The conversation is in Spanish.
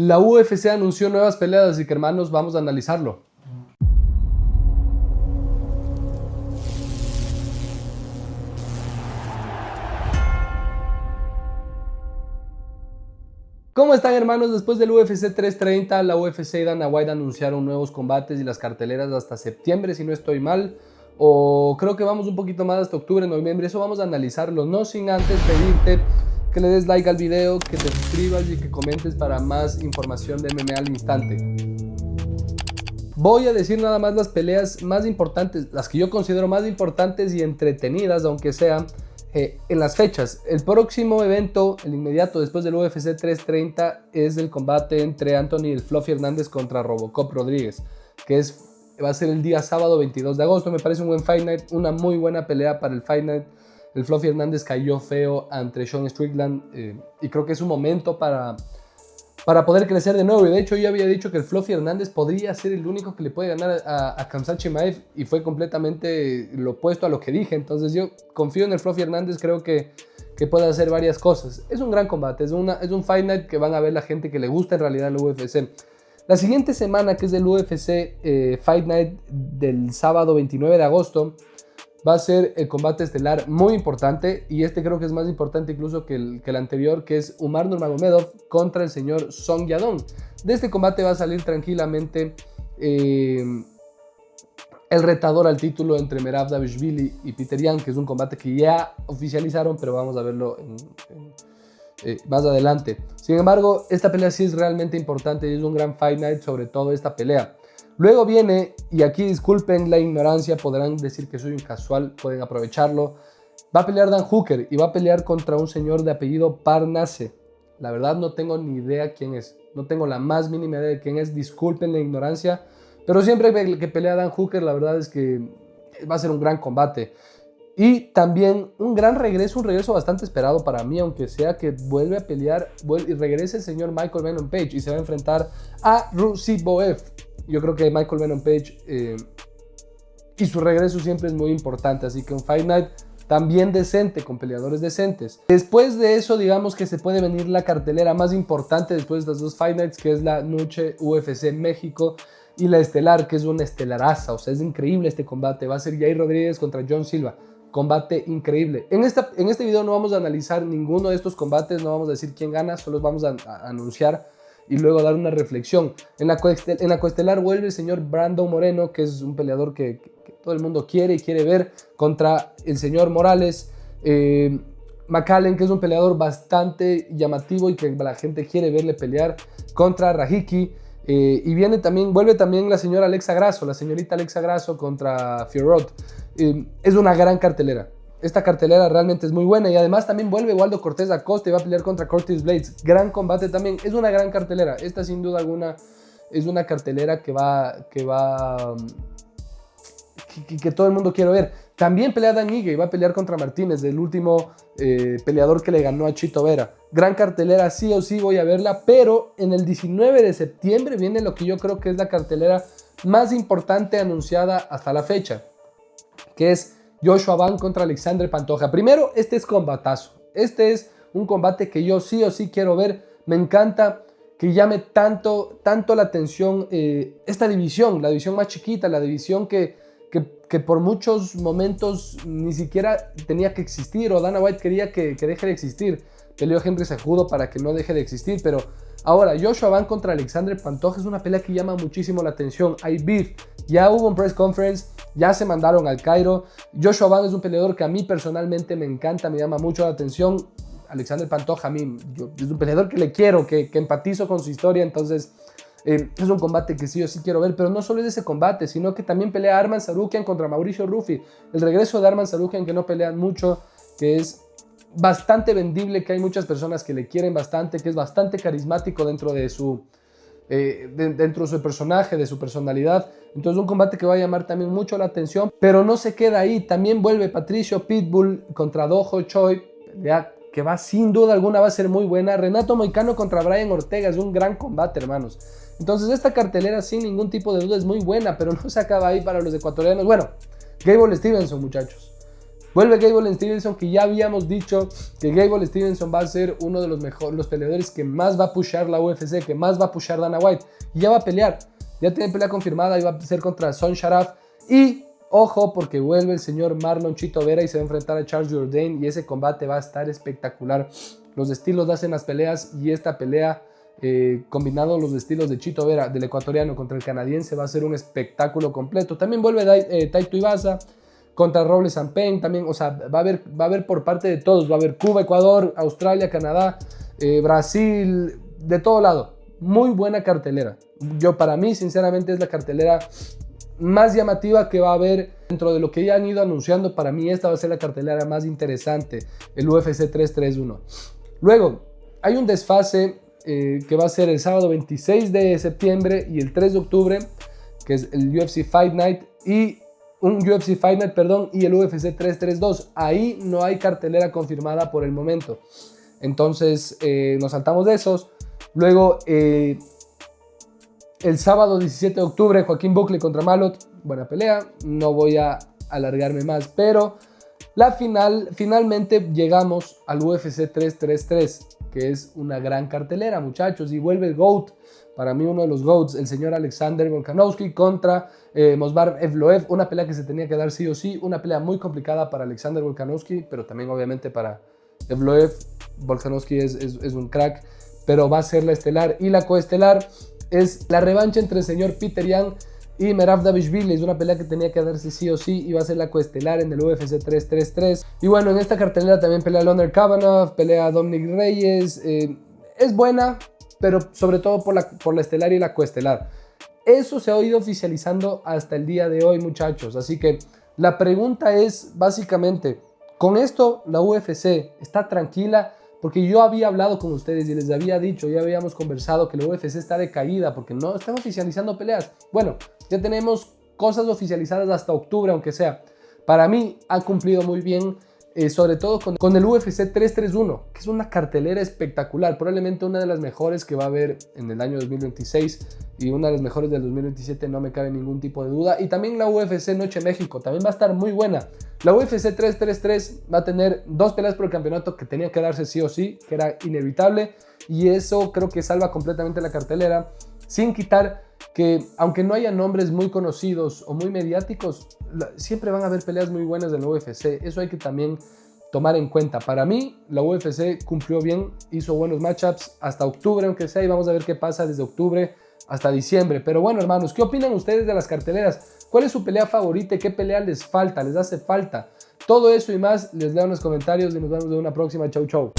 La UFC anunció nuevas peleas, así que hermanos, vamos a analizarlo. ¿Cómo están, hermanos? Después del UFC 330, la UFC y Dana White anunciaron nuevos combates y las carteleras hasta septiembre, si no estoy mal. O creo que vamos un poquito más hasta octubre, noviembre. Eso vamos a analizarlo, no sin antes pedirte que le des like al video, que te suscribas y que comentes para más información de MMA al instante. Voy a decir nada más las peleas más importantes, las que yo considero más importantes y entretenidas, aunque sean en las fechas. El próximo evento, el inmediato después del UFC 330, es el combate entre Anthony el Fluffy Hernández contra Robocop Rodríguez, que va a ser el día sábado 22 de agosto. Me parece un buen Fight Night, una muy buena pelea para el Fight Night. El Fluffy Hernández cayó feo ante Sean Strickland y creo que es un momento para poder crecer de nuevo. Y de hecho yo había dicho que el Fluffy Hernández podría ser el único que le puede ganar a Khamzat Chimaev y fue completamente lo opuesto a lo que dije. Entonces yo confío en el Fluffy Hernández, creo que puede hacer varias cosas. Es un gran combate, es un Fight Night que van a ver la gente que le gusta en realidad el UFC. La siguiente semana, que es el UFC Fight Night del sábado 29 de agosto, va a ser el combate estelar muy importante, y este creo que es más importante incluso que el anterior, que es Umar Nurmagomedov contra el señor Song Yadong. De este combate va a salir tranquilamente el retador al título entre Merab Dvalishvili y Peter Yan, que es un combate que ya oficializaron, pero vamos a verlo más adelante. Sin embargo, esta pelea sí es realmente importante y es un gran Fight Night, sobre todo esta pelea. Luego viene, y aquí disculpen la ignorancia, podrán decir que soy un casual, pueden aprovecharlo. Va a pelear Dan Hooker y va a pelear contra un señor de apellido Parnasse. La verdad no tengo ni idea quién es, no tengo la más mínima idea de quién es, disculpen la ignorancia. Pero siempre que pelea Dan Hooker, la verdad es que va a ser un gran combate. Y también un regreso bastante esperado para mí, aunque sea que vuelve a pelear y regrese el señor Michael Venom Page y se va a enfrentar a Ruziboev. Yo creo que Michael Venom Page y su regreso siempre es muy importante, así que un Fight Night también decente, con peleadores decentes. Después de eso, digamos que se puede venir la cartelera más importante después de estas dos Fight Nights, que es la noche UFC México y la estelar, que es una estelaraza. O sea, es increíble este combate. Va a ser Yair Rodríguez contra John Silva. Combate increíble. En este video no vamos a analizar ninguno de estos combates, no vamos a decir quién gana, solo vamos a anunciar y luego dar una reflexión. En la coestelar vuelve el señor Brandon Moreno, que es un peleador que todo el mundo quiere y quiere ver, contra el señor Morales. McAllen, que es un peleador bastante llamativo y que la gente quiere verle pelear, contra Rahiki. Y vuelve también la señorita Alexa Grasso contra Fiorot. Es una gran cartelera. Esta cartelera realmente es muy buena, y además también vuelve Waldo Cortés Acosta y va a pelear contra Curtis Blades. Gran combate también, es una gran cartelera. Esta sin duda alguna es una cartelera que todo el mundo quiere ver. También pelea Dan Ige y va a pelear contra Martínez, el último peleador que le ganó a Chito Vera. Gran cartelera, sí o sí voy a verla, pero en el 19 de septiembre viene lo que yo creo que es la cartelera más importante anunciada hasta la fecha, que es Joshua Van contra Alexandre Pantoja. Primero, este es combatazo. Este es un combate que yo sí o sí quiero ver. Me encanta que llame tanto la atención esta división, la división más chiquita, la división que por muchos momentos ni siquiera tenía que existir, o Dana White quería que deje de existir. Peleó Henry Cejudo para que no deje de existir, pero ahora Joshua Van contra Alexandre Pantoja es una pelea que llama muchísimo la atención. Hay beef, ya hubo un press conference, ya se mandaron al Cairo. Joshua Van es un peleador que a mí personalmente me encanta, me llama mucho la atención. Alexandre Pantoja a mí es un peleador que le quiero, que empatizo con su historia, entonces es un combate que sí o sí quiero ver. Pero no solo es ese combate, sino que también pelea Arman Tsarukyan contra Mauricio Ruffi. El regreso de Arman Tsarukyan, que no pelean mucho, que es bastante vendible, que hay muchas personas que le quieren bastante, que es bastante carismático dentro de su personaje, de su personalidad. Entonces un combate que va a llamar también mucho la atención, pero no se queda ahí. También vuelve Patricio Pitbull contra Doho Choi, pelea que sin duda alguna va a ser muy buena. Renato Moicano contra Brian Ortega, es un gran combate, hermanos. Entonces esta cartelera sin ningún tipo de duda es muy buena, pero no se acaba ahí para los ecuatorianos. Bueno, Gable Stevenson, muchachos. Vuelve Gable Stevenson, que ya habíamos dicho que Gable Stevenson va a ser uno de los peleadores que más va a pushar la UFC, que más va a pushar Dana White. Y ya va a pelear. Ya tiene pelea confirmada y va a ser contra Son Sharaf. Y ojo, porque vuelve el señor Marlon Chito Vera y se va a enfrentar a Charles Jourdain. Y ese combate va a estar espectacular. Los estilos hacen las peleas y esta pelea, combinando los estilos de Chito Vera, del ecuatoriano contra el canadiense, va a ser un espectáculo completo. También vuelve Taito Ibaza contra Robles Sampen. También, o sea, va a haber por parte de todos. Va a haber Cuba, Ecuador, Australia, Canadá, Brasil, de todo lado. Muy buena cartelera. Para mí, sinceramente, es la cartelera más llamativa que va a haber dentro de lo que ya han ido anunciando. Para mí esta va a ser la cartelera más interesante, el UFC 331. Luego, hay un desfase que va a ser el sábado 26 de septiembre y el 3 de octubre, que es el UFC Fight Night y el UFC 332. Ahí no hay cartelera confirmada por el momento. Entonces, nos saltamos de esos. Luego, el sábado 17 de octubre, Joaquín Buckley contra Malott. Buena pelea, no voy a alargarme más, pero finalmente llegamos al UFC 333, que es una gran cartelera, muchachos, y vuelve el GOAT, para mí uno de los GOATs, el señor Alexander Volkanovski contra Movsar Evloev, una pelea que se tenía que dar sí o sí, una pelea muy complicada para Alexander Volkanovski, pero también obviamente para Evloev. Volkanovski es un crack, pero va a ser la estelar, y la coestelar es la revancha entre el señor Peter Yan y Merab Dvalishvili. Es una pelea que tenía que darse sí o sí y va a ser la coestelar en el UFC 333. Y bueno, en esta cartelera también pelea Leonard Kavanagh, pelea Dominic Reyes. Es buena, pero sobre todo por la estelar y la coestelar. Eso se ha ido oficializando hasta el día de hoy, muchachos. Así que la pregunta es básicamente, ¿con esto la UFC está tranquila? Porque yo había hablado con ustedes y les había dicho, ya habíamos conversado que la UFC está decaída porque no están oficializando peleas. Bueno, ya tenemos cosas oficializadas hasta octubre, aunque sea. Para mí ha cumplido muy bien, sobre todo con el UFC 331, que es una cartelera espectacular, probablemente una de las mejores que va a haber en el año 2026 y una de las mejores del 2027, no me cabe ningún tipo de duda. Y también la UFC Noche México, también va a estar muy buena. La UFC 333 va a tener 2 peleas por el campeonato que tenían que darse sí o sí, que era inevitable, y eso creo que salva completamente la cartelera, sin quitar que aunque no haya nombres muy conocidos o muy mediáticos, siempre van a haber peleas muy buenas en la UFC. Eso hay que también tomar en cuenta. Para mí, la UFC cumplió bien, hizo buenos matchups hasta octubre, aunque sea, y vamos a ver qué pasa desde octubre hasta diciembre. Pero bueno, hermanos, ¿qué opinan ustedes de las carteleras? ¿Cuál es su pelea favorita? ¿Qué pelea les falta? ¿Les hace falta? Todo eso y más les leo en los comentarios y nos vemos en una próxima. Chau, chau.